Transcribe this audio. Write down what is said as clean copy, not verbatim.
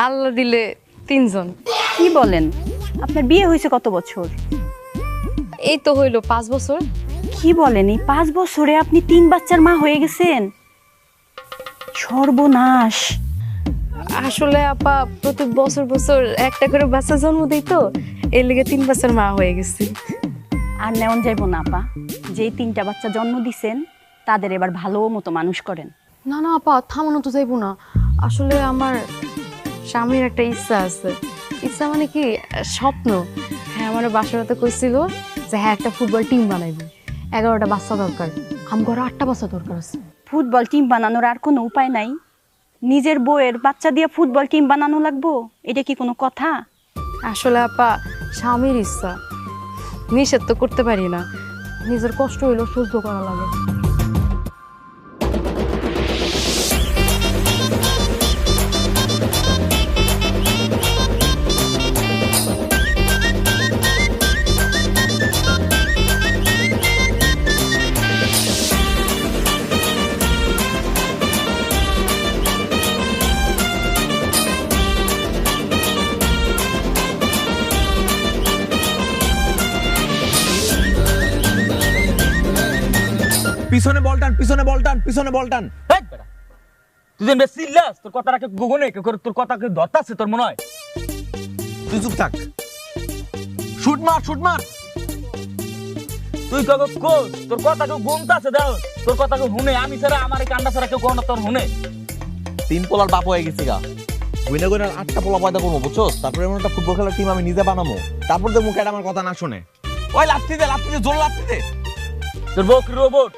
আল্লাহ দিলে 3 জন। কি বলেন? আপনার বিয়ে হয়েছে কত বছর? এই তো হইলো 5 বছর। কি বলেন, এই 5 বছরে আপনি 3 বাচ্চার মা হয়ে গেছেন? সর্বনাশ। আসলে আপা প্রতি বছর বছর একটা করে বাচ্চা জন্ম দেই তো, এর লেগে 3 বাচ্চার মা হয়ে গেছি। আর নেওয়ান যাইব না আপা, যেই 3টা বাচ্চা জন্ম দিছেন তাদের এবার ভালো মতো মানুষ করেন। না না আপা, থামানো তো যাইব না। আসলে আমার স্বামীর একটা ইচ্ছা আছে। ইচ্ছা মানে কি, স্বপ্ন। হ্যাঁ, আমার বাসাতে কইছিল যে হ্যাঁ একটা ফুটবল টিম বানাইবে, 11টা বাচ্চা দরকার। আমার 8টা বাচ্চা দরকার আছে। ফুটবল টিম বানানোর আর কোনো উপায় নাই? নিজের বউয়ের বাচ্চা দিয়ে ফুটবল টিম বানানো লাগবো? এটা কি কোনো কথা? আসলে আপা স্বামীর ইচ্ছা, নিষেধ তো করতে পারি না। নিজের কষ্ট হইলেও সহ্য করা লাগে। পিছনে বল টান, পিছনে বল টান, পিছনে বল টান। এই বেটা, তুই যে বেশি চিল্লাস, তোর কথা রাখে গুগনে তোর কথা কে ধরতাছে তোর মনে হয়? তুই চুপ থাক। শুট মার, শুট মার। তুই কাকে কোস, তোর কথা কেউ গুনতাছে দাও, তোর কথা কেউ হুনে, আমি ছাড়া আমার এই কান্ডা ছাড়া কেউ কোনো তোর হুনে। 3 পোলার বাপ হয়ে গেছি গা। গুইনা গুইনা 8টা পোলা পয়দা করবো, বুঝছোস? তারপরে এমন একটা ফুটবল খেলার টিম আমি নিজে বানাবো। তারপর তো মুখে আমার কথা না শুনে। ওই লাফতি দে, লাফতি দে, জোর লাফতি দে। তোর বউ কি রোবট?